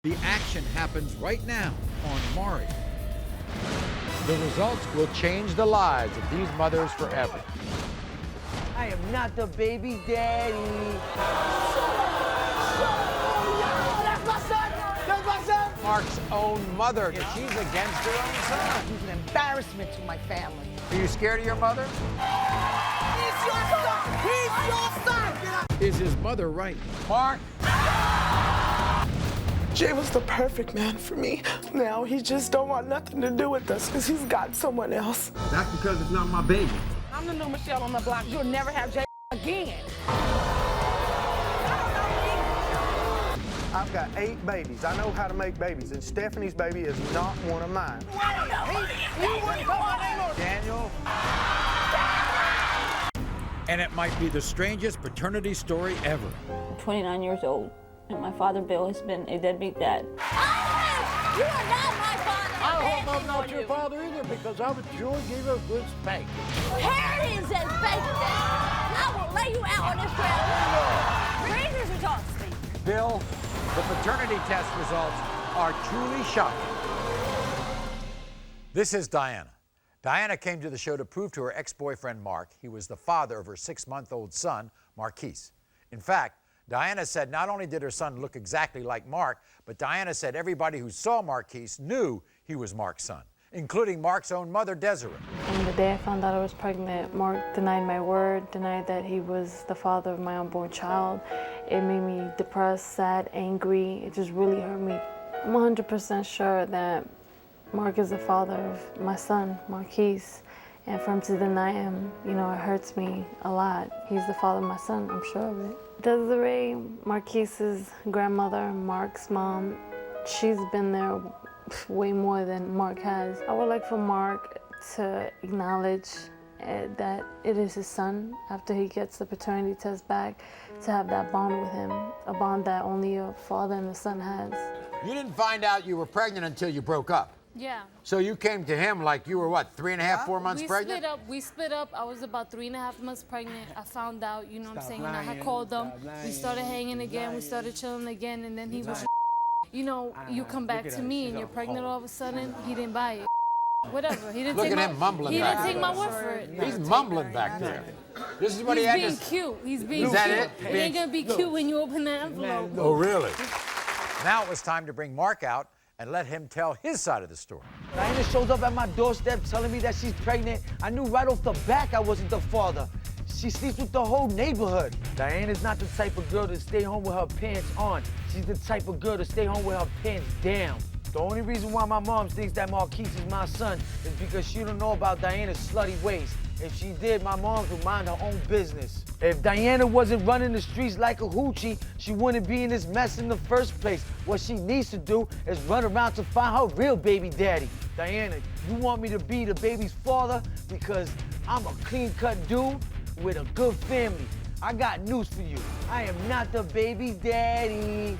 The action happens right now on Maury. The results will change the lives of these mothers forever. I am not the baby daddy. That's my son! That's my son! Mark's own mother, she's against her own son. He's an embarrassment to my family. Are you scared of your mother? He's your son! He's your son! Is his mother right? Mark? Jay was the perfect man for me. Now he just don't want nothing to do with us because he's got someone else. That's because it's not my baby. I'm the new Michelle on the block. You'll never have Jay again. I've got 8 babies. I know how to make babies, and Stephanie's baby is not one of mine. Daniel? And it might be the strangest paternity story ever. I'm 29 years old, and my father, Bill, has been a deadbeat dad. You are not my father. I hope I'm not your father either, because I would sure give you a good spank. Harry is as fake as that. I will lay you out on this ground. Rangers results, Steve. Bill, the paternity test results are truly shocking. This is Diana. Diana came to the show to prove to her ex-boyfriend Mark he was the father of her 6-month-old son, Marquise. In fact, Diana said not only did her son look exactly like Mark, but Diana said everybody who saw Marquise knew he was Mark's son, including Mark's own mother, Desiree. And the day I found out I was pregnant, Mark denied my word, denied that he was the father of my unborn child. It made me depressed, sad, angry. It just really hurt me. I'm 100% sure that Mark is the father of my son, Marquise. And for him to deny him, you know, it hurts me a lot. He's the father of my son, I'm sure of it. Desiree, Marquise's grandmother, Mark's mom, she's been there way more than Mark has. I would like for Mark to acknowledge that it is his son after he gets the paternity test back, to have that bond with him, a bond that only a father and a son has. You didn't find out you were pregnant until you broke up. Yeah. So you came to him like you were, what, 3.5, 4 months pregnant? We split up. I was about 3.5 months pregnant. I found out, you know what I'm saying? And I had called them. We started hanging again. We started chilling again. And then he was, you know, you come back to me and you're pregnant all of a sudden. He didn't buy it. Whatever. He didn't Look take at him mumbling back He didn't take there. my word for it. He's mumbling back there. This is what he had to... He's being cute. He's being cute. Is that it? it? It ain't gonna be cute when you open that envelope. Oh, really? Now it was time to bring Mark out and let him tell his side of the story. Diana shows up at my doorstep telling me that she's pregnant. I knew right off the back I wasn't the father. She sleeps with the whole neighborhood. Diana's not the type of girl to stay home with her pants on. She's the type of girl to stay home with her pants down. The only reason why my mom thinks that Marquise is my son is because she don't know about Diana's slutty ways. If she did, my mom would mind her own business. If Diana wasn't running the streets like a hoochie, she wouldn't be in this mess in the first place. What she needs to do is run around to find her real baby daddy. Diana, you want me to be the baby's father because I'm a clean-cut dude with a good family. I got news for you. I am not the baby daddy.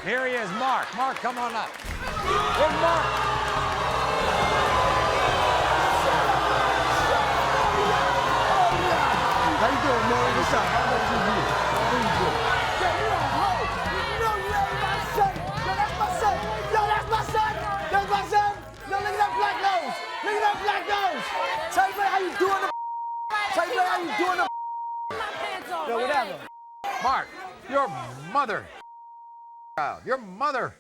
Here he is, Mark. Mark, come on up. Here's Mark. How you doing, Maury? What's up? How about you? How you doing? Yeah, you a hoe. You know you ain't my son. Yo, that's my son. Yo, that's my son. That's my son. Yo, look at that black nose. Look at that black nose. Tell you how you doing the Tell you how you doing the Yo, whatever. Mark, your mother. Your mother.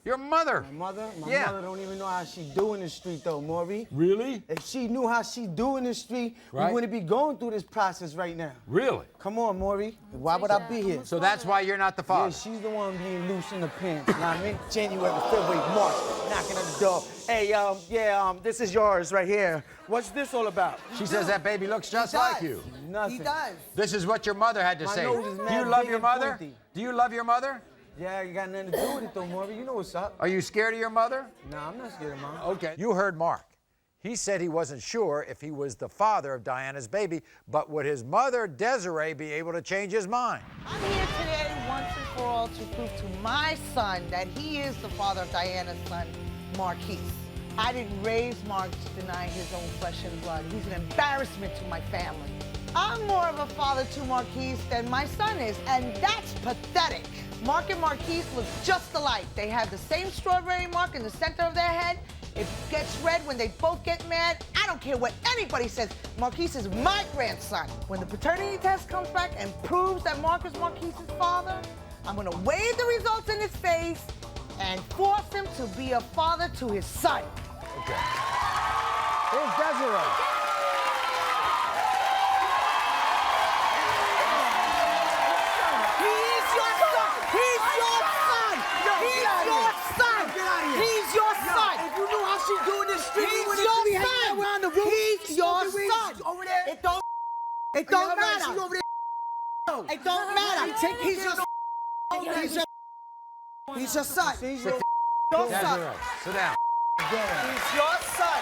Your mother. My mother? My Yeah. mother don't even know how she do in the street, though, Maury. Really? If she knew how she do in the street, Right. we wouldn't be going through this process right now. Really? Come on, Maury. Why would I be here? So that's why you're not the Yeah, father? she's the one being loose in the pants. You know what I mean? January, February, March, knocking at the door. Hey, this is yours right here. What's this all about? She says that baby looks just like you. Nothing. He does. This is what your mother had to My say. nose is Do mad you love big your and mother? pointy. Do you love your mother? Yeah, you got nothing to do with it, though, Maury. You know what's up. Are you scared of your mother? Nah, I'm not scared of mom. Okay. You heard Mark. He said he wasn't sure if he was the father of Diana's baby, but would his mother, Desiree, be able to change his mind? I'm here today once and for all to prove to my son that he is the father of Diana's son, Marquise. I didn't raise Mark to deny his own flesh and blood. He's an embarrassment to my family. I'm more of a father to Marquise than my son is, and that's pathetic. Mark and Marquise look just alike. They have the same strawberry mark in the center of their head. It gets red when they both get mad. I don't care what anybody says. Marquise is my grandson. When the paternity test comes back and proves that Mark is Marquise's father, I'm gonna wave the results in his face and force him to be a father to his son. Okay. Here's Desiree. She's doing this street with He's your it. son. Around the room. He's your son. Over there. It don't matter. She's over there. It don't matter. He's your He's your son. He's your Desiree, son. sit down. He's your son.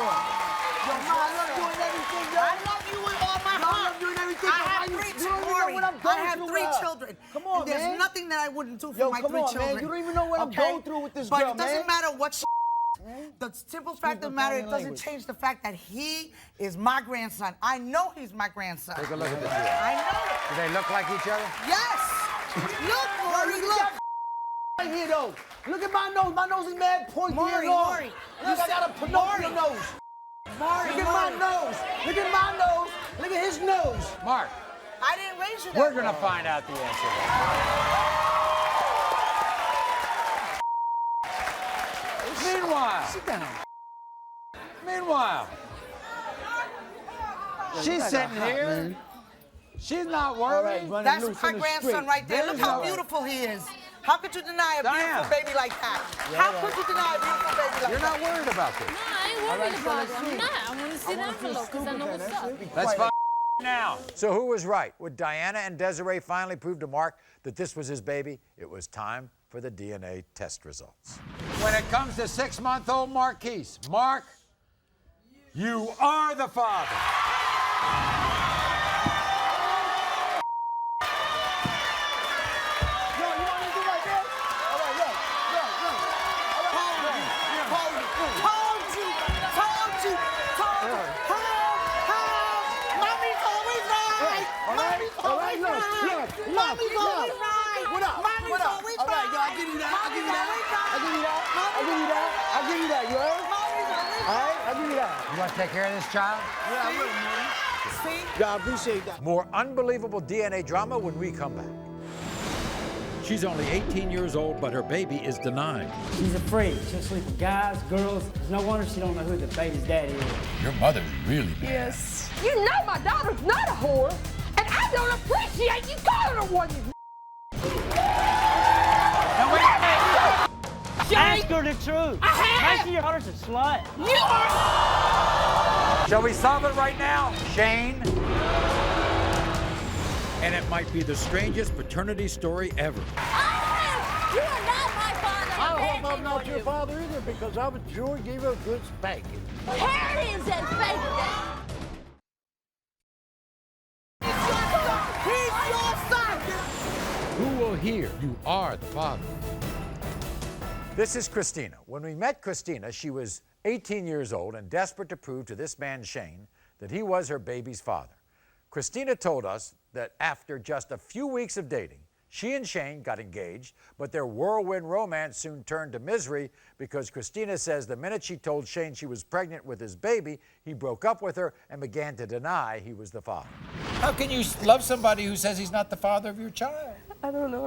Yo, Ma, I love doing everything, yo. I love you with all my heart. I love doing everything. I have three children. Come on, and there's man. nothing that I wouldn't do for my three children. Man. You don't even know what I'm going through with this girl, man. But it doesn't matter what the simple fact of the matter, it doesn't change the fact that he is my grandson. I know he's my grandson. Take a look at this. I know it. Do they look like each other? Yes. Look, Maury, look. Right here, though. Look at my nose. My nose is mad pointy and long. Maury. Look, I got a Pinocchio nose. Maury, Look at my nose. Look at my nose. Look at his nose. Mark. I didn't raise you that We're going to way. find out the answer. Meanwhile. Sit down. Meanwhile. She's sitting here. Man. She's not All worried. right, running That's loose my in the grandson street. right there. Look how There's beautiful he is. How could you deny a beautiful baby like that? How could you deny a beautiful baby like You're that? not worried about this. No, I ain't worried about it. I'm not. I want to see the envelope because I know what's up. Let's find now. So who was right? Would Diana and Desiree finally prove to Mark that this was his baby? It was time for the DNA test results. When it comes to 6-month-old Marquise, Mark, you are the father. Mommy's always right. What up? Mommy's What up? always All right, yo, right. I'll give you that. I'll give you Mommy's that. always I'll give you that. right. I'll give you that. I'll give you that. You heard? Mommy's always All right, I'll give you that. You want to take care of this child? Yeah, I will, man. See? Yeah, I appreciate that. More unbelievable DNA drama when we come back. She's only 18 years old, but her baby is denied. She's afraid. She'll sleep with guys, girls. It's no wonder she don't know who the baby's daddy is. Your mother's really mad. Yes. You know my daughter's not a whore, and I don't appreciate you calling her one, you Ask her the truth. I have. Make sure your daughter's a slut. You are. Shall we solve it right now, Shane? And it might be the strangest paternity story ever. You are not my father. I hope I'm not your father either because I would sure give you a good spanking. Here it is and fake that. He's your son. Who will hear you are the father? This is Christina. When we met Christina, she was 18 years old and desperate to prove to this man, Shane, that he was her baby's father. Christina told us that after just a few weeks of dating, she and Shane got engaged, but their whirlwind romance soon turned to misery because Christina says the minute she told Shane she was pregnant with his baby, he broke up with her and began to deny he was the father. How can you love somebody who says he's not the father of your child? I don't know.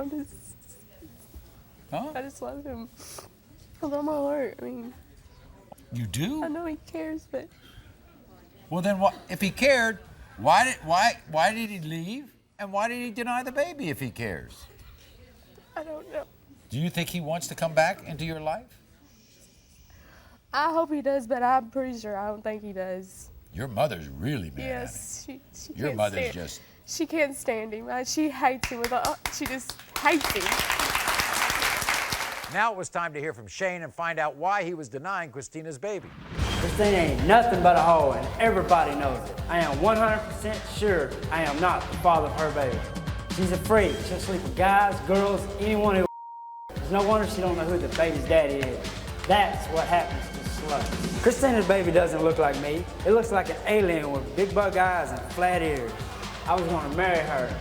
I just love him with all my heart. I mean, You do? I know he cares, but Well, then, what? If he cared, why did he leave? And why did he deny the baby if he cares? I don't know. Do you think he wants to come back into your life? I hope he does, but I'm pretty sure I don't think he does. Your mother's really mad. Yes, she Your can't mother's stand, just. She can't stand him. She hates him with a. She just hates him. Now it was time to hear from Shane and find out why he was denying Christina's baby. Christina ain't nothing but a hoe, and everybody knows it. I am 100% sure I am not the father of her baby. She's a freak. She'll sleep with guys, girls, anyone who. There's no wonder she don't know who the baby's daddy is. That's what happens to sluts. Christina's baby doesn't look like me. It looks like an alien with big bug eyes and flat ears. I was gonna marry her,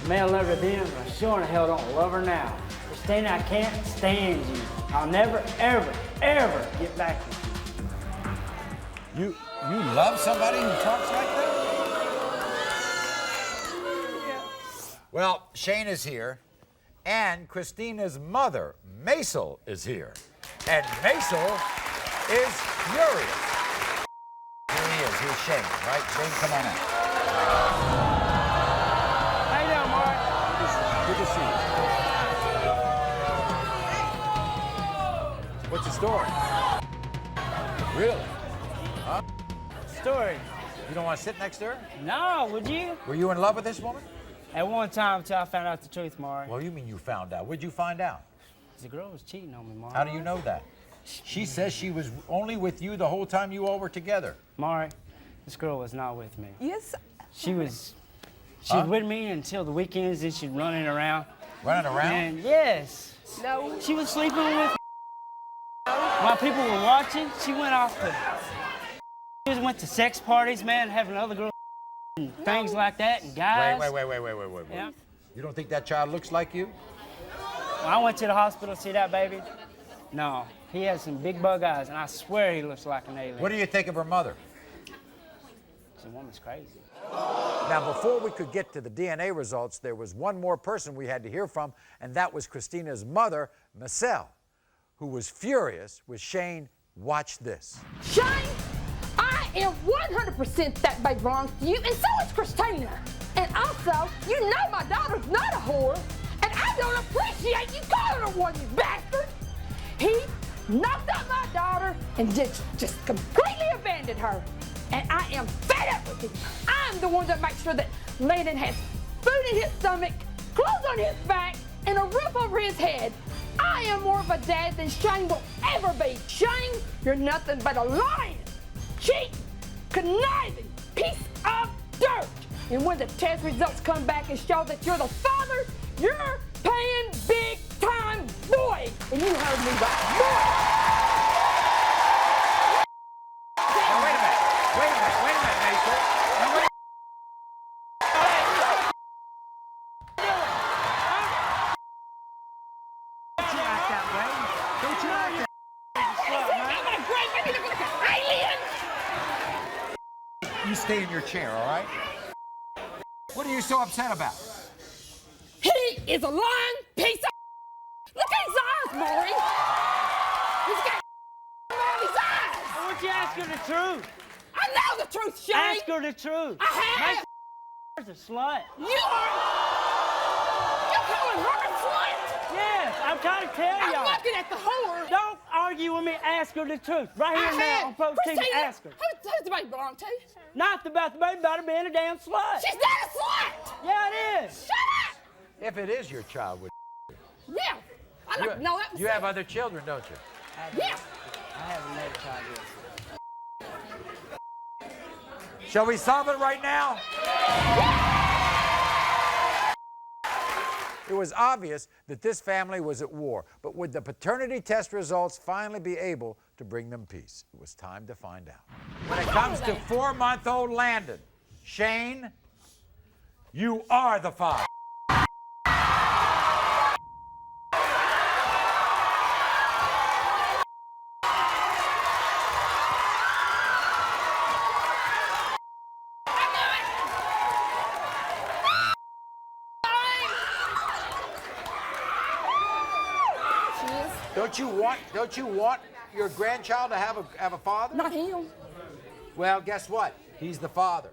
May have loved her then, but I sure in hell don't love her now. Christina, I can't stand you. I'll never, ever, ever get back with You love somebody who talks like that? you. Well, Shane is here, and Christina's mother, Maisel, is here. And Maisel is furious. Here he is. Here's Shane, right? Shane, come on out. How you doing, Mark? Good to see you. What's the story? Really? Huh? Story. You don't want to sit next to her? No, would you? Were you in love with this woman? At one time until I found out the truth, Maury. Well, you mean you found out. What'd you find out? The girl was cheating on me, Maury. How do you know that? She says she was only with you the whole time you all were together. Maury, this girl was not with me. Yes. She was with me until the weekends, and she'd running around. Running around? And yes. No. She was sleeping with while people were watching. She went off to. She just went to sex parties, man, having other girls and things like that, and guys. Wait. Yeah. You don't think that child looks like you? When I went to the hospital to see that baby, no, he has some big bug eyes, and I swear he looks like an alien. What do you think of her mother? The woman's crazy. Now, before we could get to the DNA results, there was one more person we had to hear from, and that was Christina's mother, Maisel, who was furious with Shane. Watch this. Shane, I am 100% that baby belongs to you, and so is Christina. And also, you know my daughter's not a whore, and I don't appreciate you calling her one, you bastard. He knocked up my daughter and just completely abandoned her. And I am fed up with him. I'm the one that makes sure that Landon has food in his stomach, clothes on his back, and a roof over his head. I am more of a dad than Shane will ever be. Shane, you're nothing but a lying, cheat, conniving piece of dirt. And when the test results come back and show that you're the father, you're paying big time, boy. And you heard me right, boy. Wait a minute, Maisel. Now, wait. You stay in your chair, all right? What are you so upset about? He is a lying piece of. Look at his eyes, Maury. He's got around his eyes. I want you to ask her the truth. I know the truth, Shane. Ask her the truth. I have. Make her a slut. You're calling her a slut? Yes, I'm trying to tell y'all. I'm looking at the whore. Don't argue with me. Ask her the truth. Right here now on Pro TV. Ask her. Who's the baby belong to? Not about the baby, about her being a damn slut. She's not a slut. Yeah, it is. Shut up. If it is your child, would Yeah. I like to know that. you have other children, don't you? Yeah. I have another child. Shall we solve it right now? It was obvious that this family was at war, but would the paternity test results finally be able to bring them peace? It was time to find out. When it comes to 4-month-old Landon, Shane, you are the father. Don't you want your grandchild to have a father? Not him. Well, guess what? He's the father.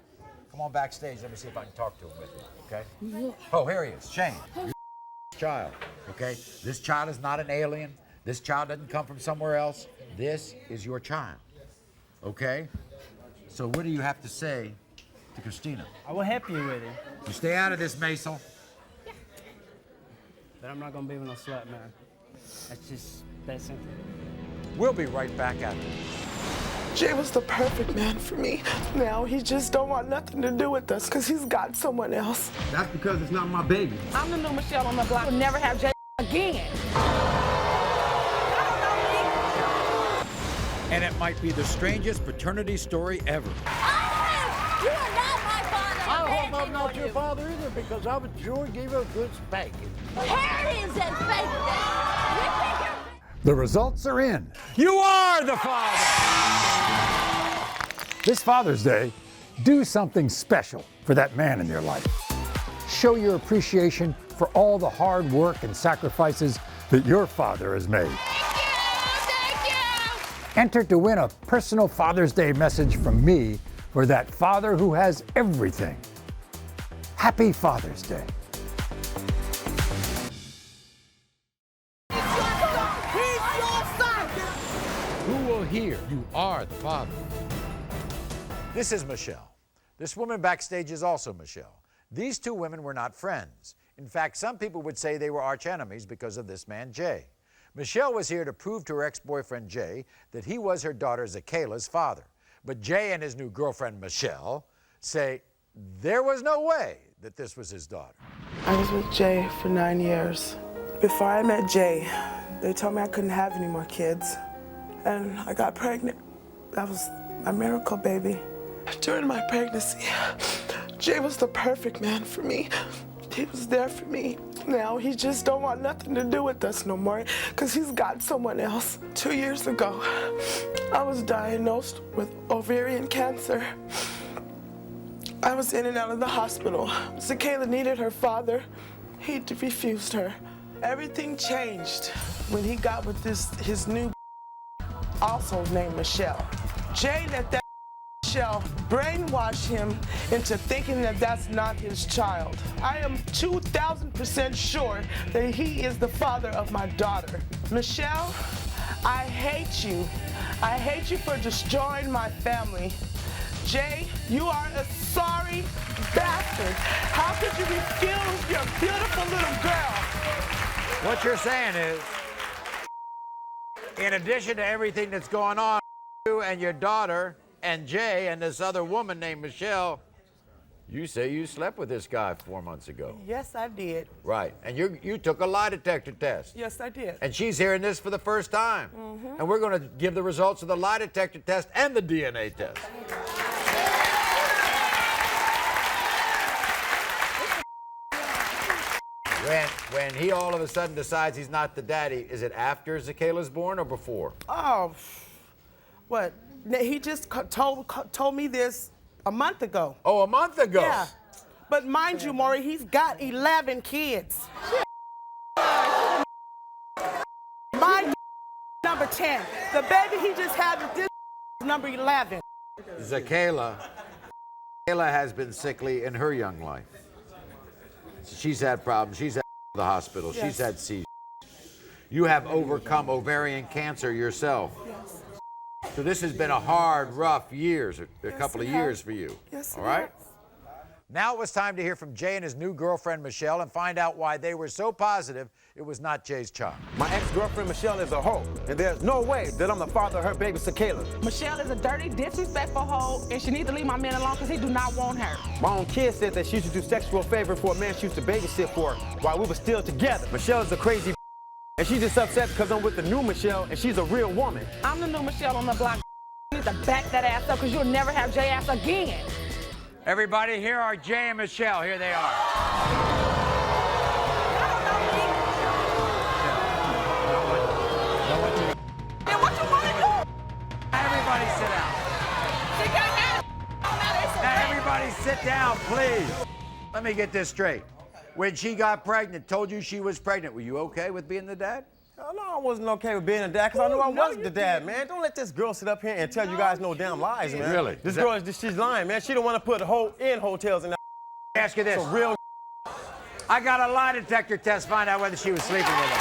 Come on backstage. Let me see if I can talk to him with you, okay? Yeah. Oh, here he is, Shane. Your child, okay? This child is not an alien. This child doesn't come from somewhere else. This is your child, okay? So what do you have to say to Christina? I will help you with it. You stay out of this, Maisel. But I'm not going to be with no slut, man. That's just that simple. We'll be right back after this. Jay was the perfect man for me. Now he just don't want nothing to do with us because he's got someone else. That's because it's not my baby. I'm the new Michelle on the block. We'll never have Jay again. And it might be the strangest paternity story ever. You are not my father. hope I'm not your father either, because I would sure give you a good spanking. Here is a fake. The results are in. You are the father! This Father's Day, do something special for that man in your life. Show your appreciation for all the hard work and sacrifices that your father has made. Thank you! Enter to win a personal Father's Day message from me for that father who has everything. Happy Father's Day. Who will hear you are the father? This is Michelle. This woman backstage is also Michelle. These two women were not friends. In fact, some people would say they were arch enemies because of this man, Jay. Michelle was here to prove to her ex-boyfriend, Jay, that he was her daughter Zakayla's father. But Jay and his new girlfriend, Michelle, say there was no way that this was his daughter. I was with Jay for 9 years. Before I met Jay, they told me I couldn't have any more kids. And I got pregnant. That was my miracle baby. During my pregnancy, Jay was the perfect man for me. He was there for me. Now he just don't want nothing to do with us no more because he's got someone else. 2 years ago, I was diagnosed with ovarian cancer. I was in and out of the hospital. Zakayla needed her father. He refused her. Everything changed when he got with his new also named Michelle. Jay let that Michelle brainwash him into thinking that that's not his child. I am 2,000% sure that he is the father of my daughter. Michelle, I hate you. I hate you for destroying my family. Jay, you are a sorry bastard. How could you refuse your beautiful little girl? What you're saying is, in addition to everything that's going on, you and your daughter and Jay and this other woman named Michelle, you say you slept with this guy 4 months ago. Yes, I did. Right, and you took a lie detector test. Yes, I did. And she's hearing this for the first time. And we're going to give the results of the lie detector test and the DNA test. When he all of a sudden decides he's not the daddy, is it after Zakayla's born or before? Oh, what? He just told me this a month ago. Oh, a month ago? Yeah. But mind you, Maury, he's got 11 kids. My number 10. The baby he just had with this number 11. Zakayla has been sickly in her young life. She's had problems. She's had the hospital. Yes. She's had seizures. You have overcome ovarian cancer yourself. Yes. So this has been a hard, rough years, a couple of years for you. Yes, all right? Now it was time to hear from Jay and his new girlfriend, Michelle, and find out why they were so positive it was not Jay's child. My ex-girlfriend, Michelle, is a hoe, and there's no way that I'm the father of her baby, Zakayla. Michelle is a dirty, disrespectful hoe, and she needs to leave my man alone because he do not want her. My own kid said that she used to do sexual favor for a man she used to babysit for while we were still together. Michelle is a crazy and she's just upset because I'm with the new Michelle, and she's a real woman. I'm the new Michelle on the block. You need to back that ass up because you'll never have Jay ass again. Everybody, here are Jay and Michelle. Here they are. Then what you want to do? Everybody sit down. Now everybody sit down, please. Let me get this straight. When she got pregnant, told you she was pregnant, were you okay with being the dad? No, I wasn't okay with being a dad because I knew I wasn't the dad, man. Don't let this girl sit up here and tell you guys no damn lies, man. Really? This girl she's lying, man. She don't want to put in hotels and that. Let me ask you this. Real I got a lie detector test, find out whether she was sleeping with him.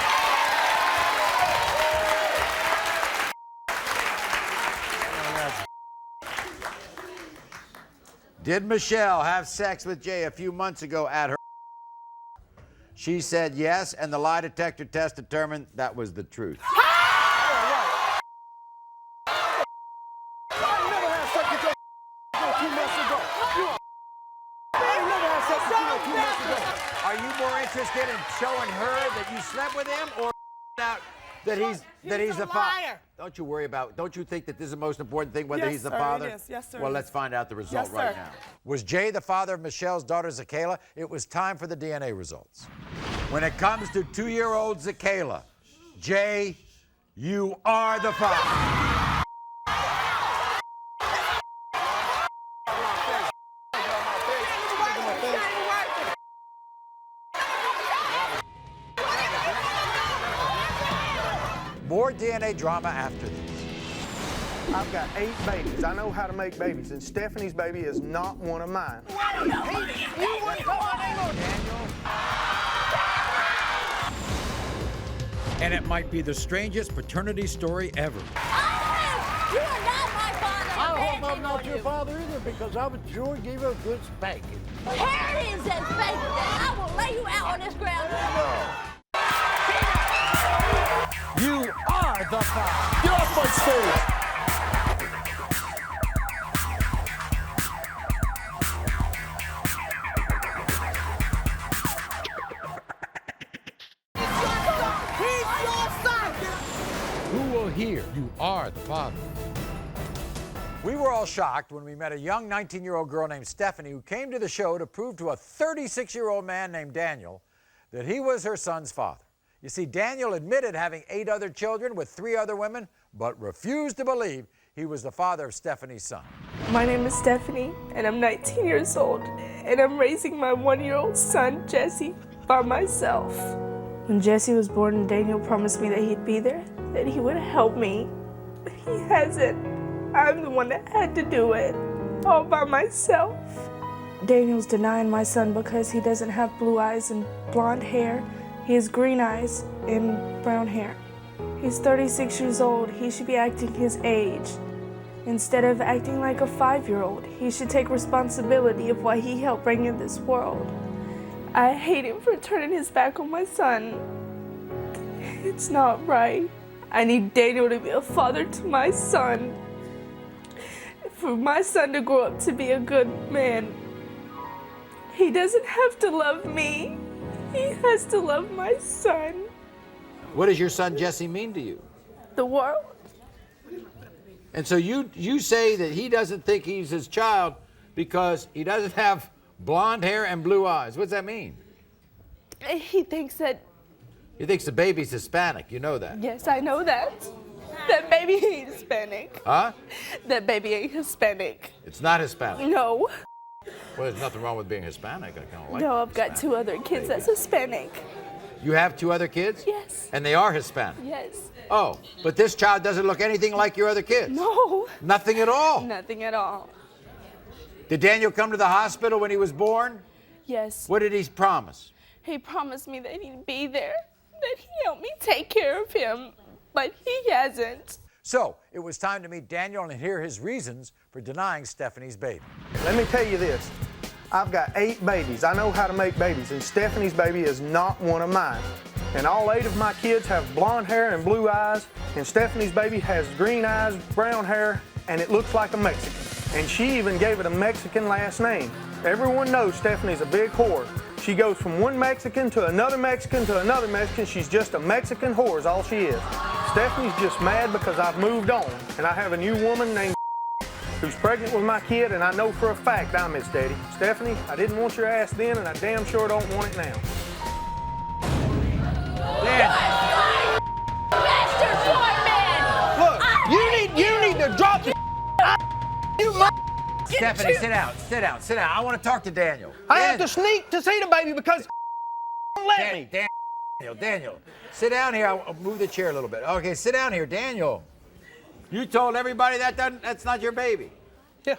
Did Michelle have sex with Jay a few months ago at her? She said yes, and the lie detector test determined that was the truth. Are you more interested in showing her that you slept with him or out that he's the father. Don't you worry about. Don't you think that this is the most important thing, whether he's the father? It is. Yes, sir. Well, let's find out the result right now. Was Jay the father of Michelle's daughter, Zakayla? It was time for the DNA results. When it comes to 2-year-old Zakayla, Jay, you are the father. More DNA drama after this. I've got 8 babies. I know how to make babies, and Stephanie's baby is not one of mine. And it might be the strangest paternity story ever. You are not my father. I hope I'm not your father either, because I would sure give you a good spanking. Here it is, that spanking. I will lay you out on this ground. You are the father. Get off my stage! Who will hear you are the father? We were all shocked when we met a young 19-year-old girl named Stephanie who came to the show to prove to a 36-year-old man named Daniel that he was her son's father. You see, Daniel admitted having 8 other children with 3 other women, but refused to believe he was the father of Stephanie's son. My name is Stephanie, and I'm 19 years old, and I'm raising my 1-year-old son, Jesse, by myself. When Jesse was born, Daniel promised me that he'd be there, that he would help me. But he hasn't. I'm the one that had to do it, all by myself. Daniel's denying my son because he doesn't have blue eyes and blonde hair. He has green eyes and brown hair. He's 36 years old. He should be acting his age. Instead of acting like a 5-year-old, he should take responsibility of why he helped bring in this world. I hate him for turning his back on my son. It's not right. I need Daniel to be a father to my son. For my son to grow up to be a good man. He doesn't have to love me. He has to love my son. What does your son Jesse mean to you? The world. And so you say that he doesn't think he's his child because he doesn't have blonde hair and blue eyes. What does that mean? He thinks that... He thinks the baby's Hispanic. You know that. Yes, I know that. That baby ain't Hispanic. Huh? That baby ain't Hispanic. It's not Hispanic. No. Well, there's nothing wrong with being Hispanic. I kind of like No, I've got 2 other kids that's Hispanic. You have 2 other kids? Yes. And they are Hispanic? Yes. Oh, but this child doesn't look anything like your other kids? No. Nothing at all? Nothing at all. Did Daniel come to the hospital when he was born? Yes. What did he promise? He promised me that he'd be there, that he'd help me take care of him, but he hasn't. So, it was time to meet Daniel and hear his reasons for denying Stephanie's baby. Let me tell you this. I've got 8 babies. I know how to make babies, and Stephanie's baby is not one of mine. And all 8 of my kids have blonde hair and blue eyes, and Stephanie's baby has green eyes, brown hair, and it looks like a Mexican. And she even gave it a Mexican last name. Everyone knows Stephanie's a big whore. She goes from one Mexican to another Mexican to another Mexican. She's just a Mexican whore is all she is. Stephanie's just mad because I've moved on, and I have a new woman named who's pregnant with my kid, and I know for a fact I'm his daddy. Stephanie, I didn't want your ass then, and I damn sure don't want it now. Look, you need to drop the Stephanie, sit down, sit down, sit down. I want to talk to Daniel. I have to sneak to see the baby because won't let me. Daniel, sit down here. I'll move the chair a little bit. Okay, sit down here. Daniel, you told everybody that's not your baby. Yeah.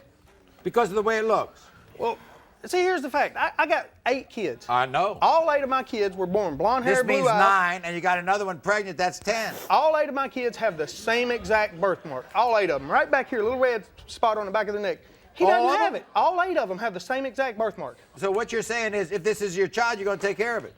Because of the way it looks. Well, see, here's the fact. I got 8 kids. I know. All 8 of my kids were born blonde hair, blue eyes. This means 9, and you got another one pregnant. That's 10. All 8 of my kids have the same exact birthmark. All 8 of them. Right back here, little red spot on the back of the neck. He doesn't have it. All 8 of them have the same exact birthmark. So what you're saying is, if this is your child, you're going to take care of it.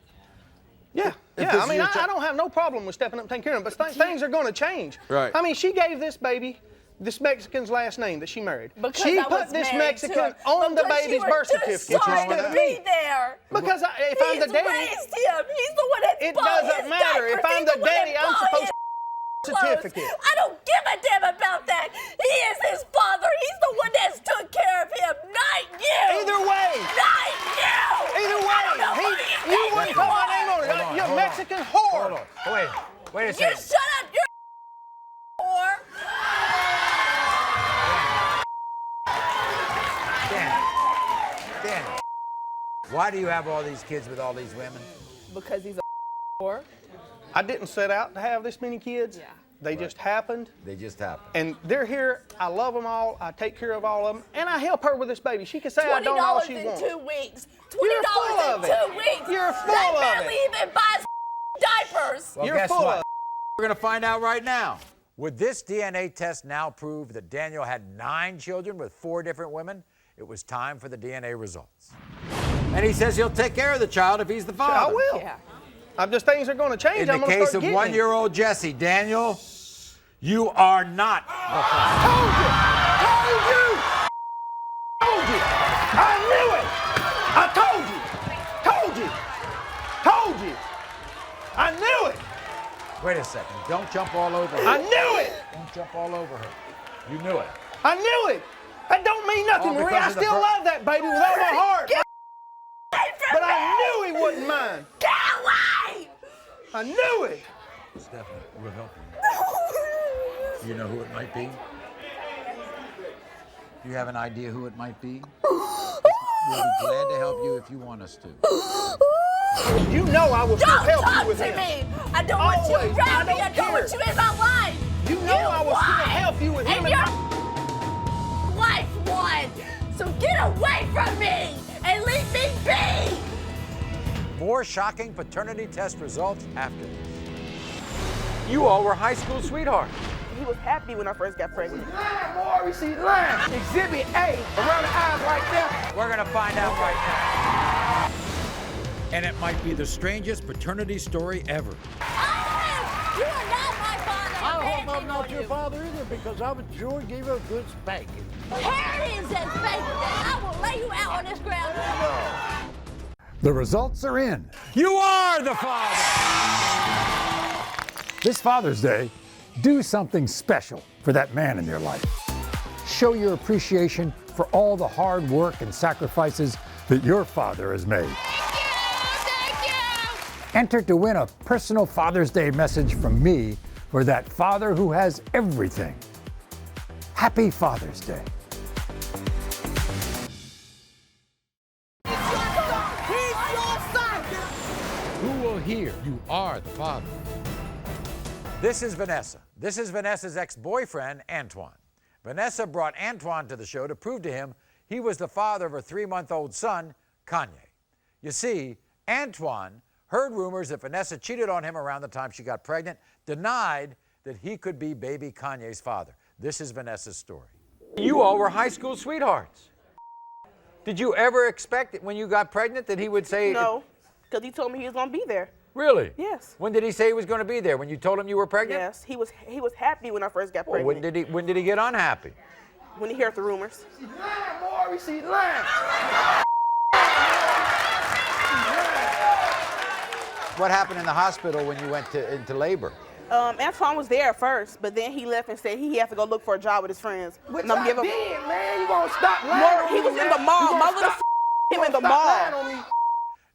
Yeah, I mean, I don't have no problem with stepping up and taking care of them, but things are going to change. Right. I mean, she gave this baby this Mexican's last name that she married. Because she I put was this married Mexican to on the because baby's you birth were certificate too sorry instead to of be me. there. Because if I'm the daddy, raised him. He's the one that's it doesn't matter. If I'm the daddy, I'm supposed to certificate. I don't give a damn about that. He is his father. He's the one that's took care of him, not you. Either way. Not you. Either way. You wouldn't put my name on it. You're a Mexican whore. Hold on. Wait a You second. shut up, you're a whore. Danny, why do you have all these kids with all these women? Because he's a whore. I didn't set out to have this many kids. Yeah. They just happened. They just happened. And they're here. I love them all. I take care of all of them. And I help her with this baby. She can say I don't all she wants. $20 in 2 weeks. You're full $20 of in it. 2 weeks. You're full that of barely it. even buys diapers. Well, You're guess full what? of We're going to find out right now. Would this DNA test now prove that Daniel had 9 children with 4 different women? It was time for the DNA results. And he says he'll take care of the child if he's the father. I will. Yeah. I'm just things are going to change. In I'm the gonna case start of getting 1-year-old Jesse, Daniel, you are not. Told you! I knew it! I told you! I knew it! Wait a second. Don't jump all over her. I knew it! Don't jump all over her. You knew it. I knew it! That don't mean nothing, All Marie. because I of the still love that baby with all my heart. Get away from But me. I knew he wasn't mine. Get away! I knew it! Stephanie, we'll help you. You know who it might be? Do you have an idea who it might be? We'll be glad to help you if you want us to. You know I will still help you with Don't talk to him. me. I don't want you Always. around me. I I don't don't want care. you in my life. You know I will still help you with him. And your life won. So get away from me and leave me be. More shocking paternity test results after this. You all were high school sweethearts. He was happy when I first got pregnant. Lying, Maury, she's lying. Exhibit A, around the eyes like that. We're going to find out right now. And it might be the strangest paternity story ever. You are not my father. I hope I'm not your father either because I was sure gave her a good spanking. Here is that spanking that I will lay you out on this ground. The results are in. You are the father! This Father's Day, do something special for that man in your life. Show your appreciation for all the hard work and sacrifices that your father has made. Thank you. Enter to win a personal Father's Day message from me for that father who has everything. Happy Father's Day. Who will hear you are the father? This is Vanessa. This is Vanessa's ex-boyfriend, Antoine. Vanessa brought Antoine to the show to prove to him he was the father of her 3-month-old son, Kanye. You see, Antoine heard rumors that Vanessa cheated on him around the time she got pregnant, denied that he could be baby Kanye's father. This is Vanessa's story. You all were high school sweethearts. Did you ever expect that when you got pregnant that he would say... No, because he told me he was going to be there. Really? Yes. When did he say he was going to be there? When you told him you were pregnant? Yes, he was happy when I first got Well, pregnant. when did he get unhappy? When he heard the rumors. She's lying, Maury, she's lying. What happened in the hospital when you went into labor? Antoine was there at first, but then he left and said he had to go look for a job with his friends. Which And I'm I giving- did, man. You won't stop lying Maury, on he me, was in man. the mall. You gonna My little stop- him you in the gonna stop lying mall. on me.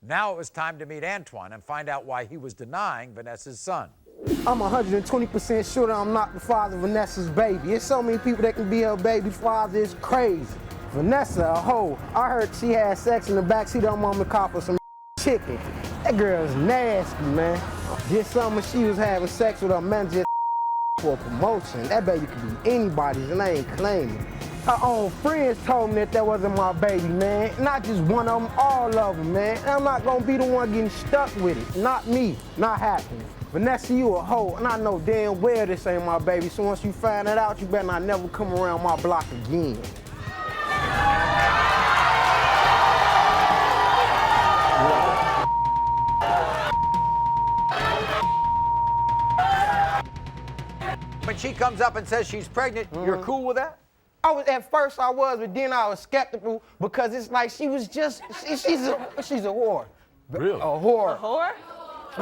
Now it was time to meet Antoine and find out why he was denying Vanessa's son. I'm 120% sure that I'm not the father of Vanessa's baby. There's so many people that can be her baby father. It's crazy. Vanessa, a hoe. I heard she had sex in the backseat of her mama's car for some chicken. That girl's nasty, man. This summer she was having sex with her manager for a promotion. That baby could be anybody's and I ain't claiming. Her own friends told me that wasn't my baby, man. Not just one of them, all of them, man. And I'm not gonna be the one getting stuck with it. Not me, not happening. Vanessa, you a hoe, and I know damn well this ain't my baby, so once you find that out, you better not never come around my block again. When she comes up and says she's pregnant, you're cool with that? At first I was, but then I was skeptical because it's like she was just, she's a whore. Really? A whore. A whore?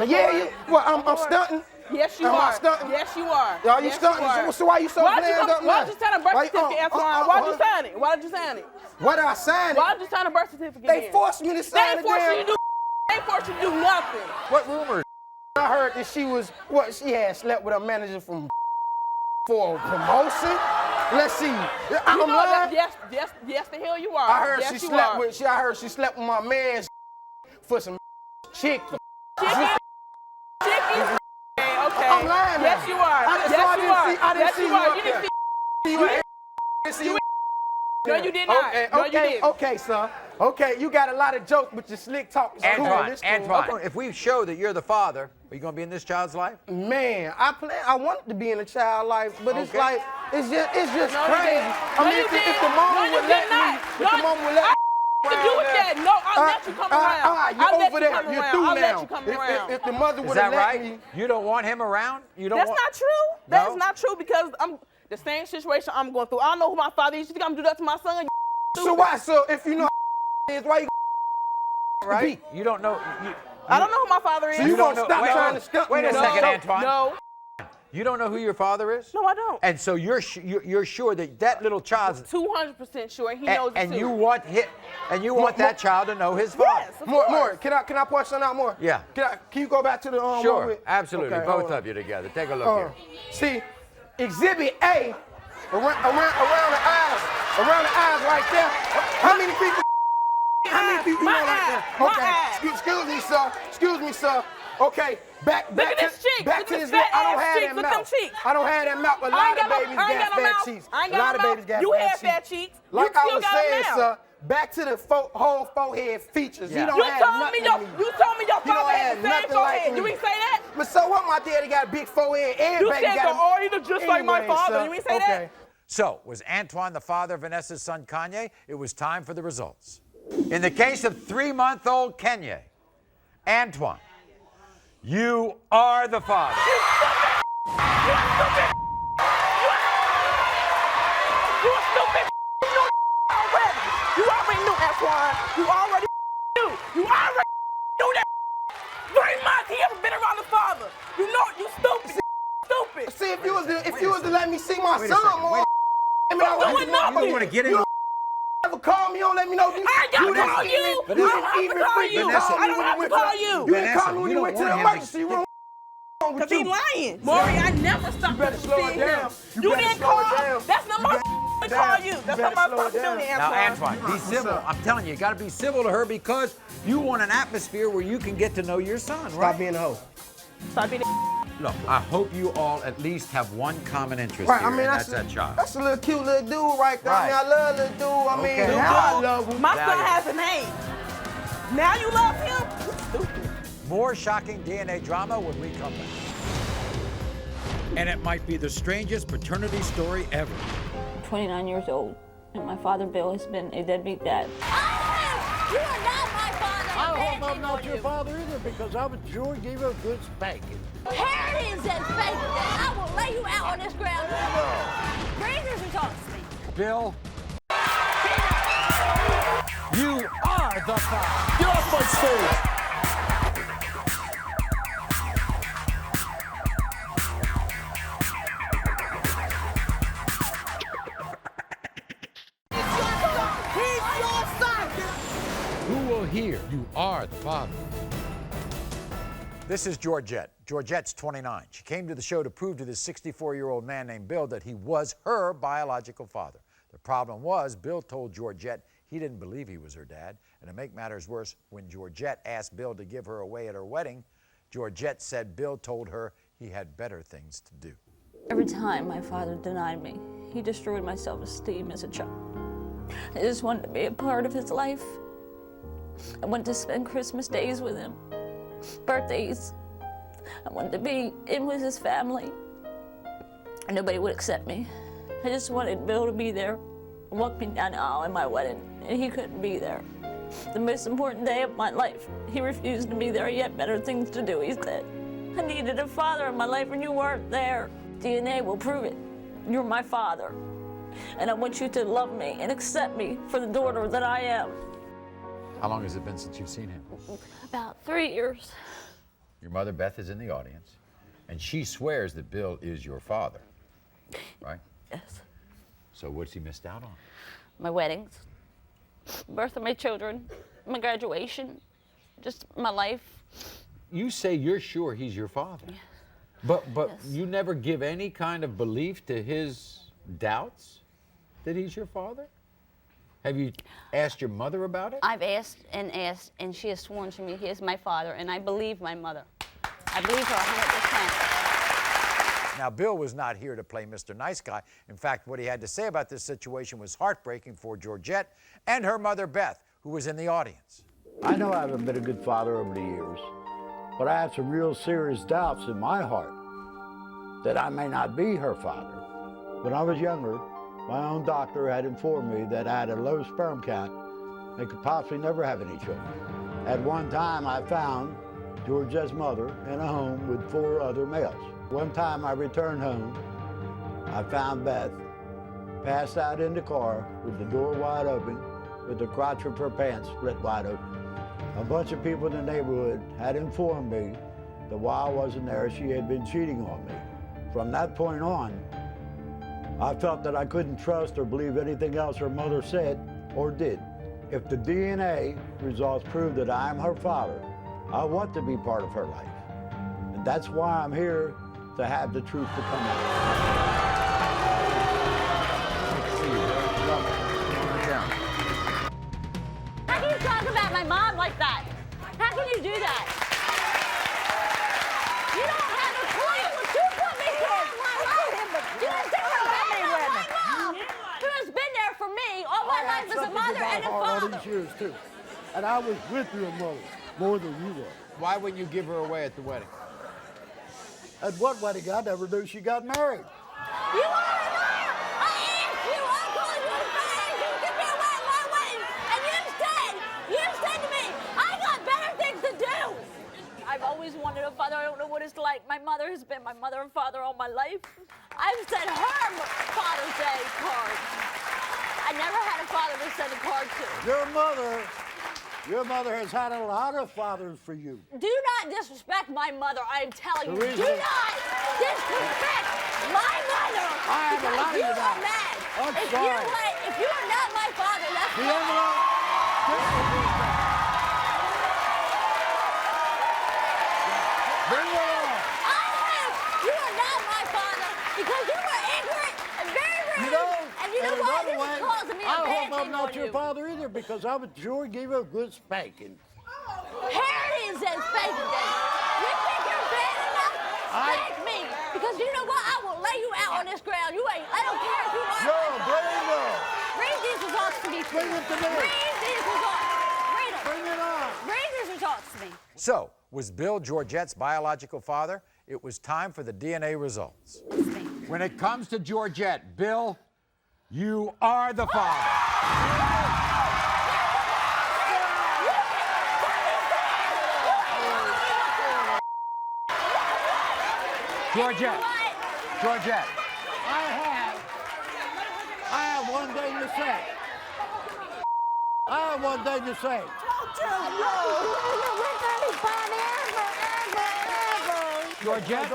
Yeah, I'm stunting. Yes, you Am I are. stunting? Yes, you are. Are you Yes, stunting? you are. So why you so Why'd bland come- up now? Why'd you sign a birth Why- certificate, Antoine? Why'd you sign it? Why'd you sign it? Why did I sign it? Why'd you sign a birth certificate? They then? forced me to sign They it. ain't forced you to do. They ain't forced you to do nothing. What rumors? I heard that she was, what, she had slept with a manager from for a promotion. Let's see. I'm You know lying. that, yes, the hell you are. I heard yes, she you slept are. with. I heard she slept with my man's for some chicken. Chicken? Chicken? Okay. I'm lying. Yes, you are. I didn't see you up there. No, you did not. No, you didn't. Okay, son. Okay, you got a lot of jokes, but your slick talk is cool. Antoine, It's cool. Antoine, if we show that you're the father, are you going to be in this child's life? Man, I wanted to be in a child life, but it's Okay. like it's just No, you crazy. didn't. I No, mean, you if didn't. the mama No, you would did let not. me, if the mama would let me to do with that. No, I'll let you come around. You're I'll let over you there. come You're around. through I'll now. let you come around. If the mother Is would that have let right? me. You don't want him around? You don't That's want... not true. That is No? not true because I'm the same situation I'm going through. I don't know who my father is. You think I'm gonna do that to my son? So why? So if you know is why you Right? You don't know... I don't know who my father is. So you don't won't know- stop wait, trying to stunt wait me a on second, that. Antoine. No. You don't know who your father is? No, I don't. And so you're sure that that little child's... 200% sure he knows it and too. you want that child to know his father. Yes, of More, course. can I point something out more? Yeah. Can you go back to the one Sure, with- absolutely. Okay, Both hold on. of you together. Take a look here. See, Exhibit A, around the eyes right there. How many people? How many people you know like that? Okay, excuse me, sir. Okay, back Look at to his cheeks. back Look to at this. his fat I don't ass have cheeks. that Look at them mouth. cheeks. I don't have that mouth. A I lot ain't of got no- babies I ain't got got no fat mouth. cheeks. I ain't A got lot no of babies mouth. got You fat have cheeks. fat cheeks. Like You I still was got them saying, now. sir, back to the whole forehead features. Yeah. He don't You have told nothing me your to me. you told me your He don't father have had the same nothing like forehead. me. You ain't say that? But so what? My daddy got a big forehead. You Everybody said got the oh, he look just like my Anyway, father. sir, You ain't say okay. So, was Antoine the father of Vanessa's son Kanye? It was time for the results. In the case of 3-month-old Kenya, Antoine, you are the father. You already knew, Antoine. You already knew. You already knew that. 3 months, he ever been around the father. You know, you stupid. Stupid. See, if you was to let me see my Wait a son second, more, wait. I mean, I Don't wouldn't do do nothing. nothing. You want to get You into... never call me, you don't let me know. I ain't gotta didn't call you. even- I don't have to even call freaking you. Vanessa, call me I don't when have you to went call you. You didn't call Vanessa, me when you you went to don't the want him to emergency room. Because he lying. Maury, I never stopped You better slow it seeing him. down. You better didn't slow call. it down. That's not my to call you. That's not my responsibility, Now, Antoine. Antoine, be civil. I'm telling you, you got to be civil to her because you want an atmosphere where you can get to know your son, right? Stop being a hoe. Stop being Look, I hope you all at least have one common interest Right, here, I mean, and that's that's that child. That's a little cute little dude right there. I mean, Right. I love little dude. I mean, Okay. now I love him. My Now son you- has a name. Now you love him? You stupid. More shocking DNA drama when we come back. And it might be the strangest paternity story ever. I'm 29 years old, and my father, Bill, has been a deadbeat dad. You are not my father. I hope I'm not your father either because I would sure give you a good spanking. Here it is that fake that I will lay you out on this ground. Bring your results to me. Bill, you are the father. Get off my stage! He's your son. Who will hear you are the father? This is Georgette. Georgette's 29. She came to the show to prove to this 64-year-old man named Bill that he was her biological father. The problem was, Bill told Georgette he didn't believe he was her dad. And to make matters worse, when Georgette asked Bill to give her away at her wedding, Georgette said Bill told her he had better things to do. Every time my father denied me, he destroyed my self-esteem as a child. I just wanted to be a part of his life. I wanted to spend Christmas days with him, birthdays. I wanted to be in with his family. Nobody would accept me. I just wanted Bill to be there, walk me down the aisle in my wedding, and he couldn't be there. The most important day of my life, he refused to be there. He had better things to do, he said. I needed a father in my life, and you weren't there. DNA will prove it. You're my father. And I want you to love me and accept me for the daughter that I am. How long has it been since you've seen him? About 3 years. Your mother, Beth, is in the audience. And she swears that Bill is your father, right? Yes. So what's he missed out on? My weddings, birth of my children, my graduation, just my life. You say you're sure he's your father, but yes. You never give any kind of belief to his doubts that he's your father? Have you asked your mother about it? I've asked, and she has sworn to me he is my father, and I believe my mother. I believe her 100%. Now, Bill was not here to play Mr. Nice Guy. In fact, what he had to say about this situation was heartbreaking for Georgette and her mother, Beth, who was in the audience. I know I haven't been a good father over the years, but I have some real serious doubts in my heart that I may not be her father. When I was younger, my own doctor had informed me that I had a low sperm count and could possibly never have any children. At one time, I found Georgette's mother in a home with 4 other males. One time I returned home, I found Beth passed out in the car with the door wide open, with the crotch of her pants split wide open. A bunch of people in the neighborhood had informed me that while I wasn't there, she had been cheating on me. From that point on, I felt that I couldn't trust or believe anything else her mother said or did. If the DNA results prove that I am her father, I want to be part of her life. And that's why I'm here, to have the truth to come out. How can you talk about my mom like that? How can you do that? You don't have a clue what you put me through. You don't think about me with my mom, who has been there for me all my life as a mother and a father. All these years too, and I was with your mother more than you were. Why wouldn't you give her away at the wedding? At what wedding? I never knew she got married. You are a liar! I asked you, I called you a friend, you give me away at my wedding, and you said to me, I got better things to do! I've always wanted a father. I don't know what it's like. My mother has been my mother and father all my life. I've sent her Father's Day cards. I never had a father to send a card to. Your mother has had a lot of fathers for you. Do not disrespect my mother, I am telling you. Trisha. Do not disrespect my mother. I have a lot of you you are now. mad. I'm if sorry. If you are not my father, that's The fine. envelope. Bring it on. You are not my father because you were ignorant and very rude. And you know what? This is causing me a I bad hope I'm thing not on your you. father either, because I would sure give you a good spanking. Here it is and spanking day. You think you're bad enough? Spank me. Because you know what? I will lay you out on this ground. I don't care if you are. No, bring it on. Read these results to me, please. Bring it to me. Read these results. Read them. Bring it on. Read these results to me. So, was Bill Georgette's biological father? It was time for the DNA results. When it comes to Georgette, Bill, you are the father. Georgette. I have one thing to say. I have one thing to say. Georgette,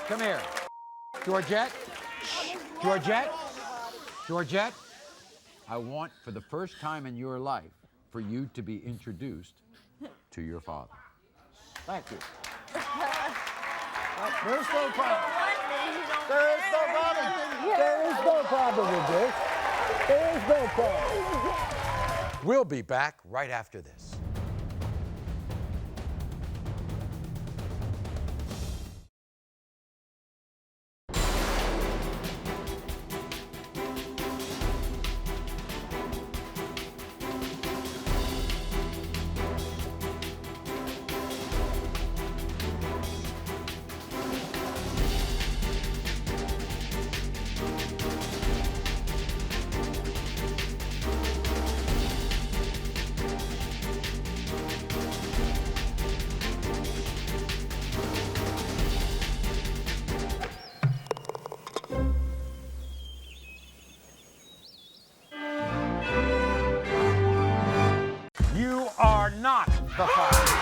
come here. Georgette, Georgette, I want for the first time in your life for you to be introduced to your father. Thank you. There's no problem. There is no problem. There is no problem with this. There is no problem. We'll be back right after this. You are not the father.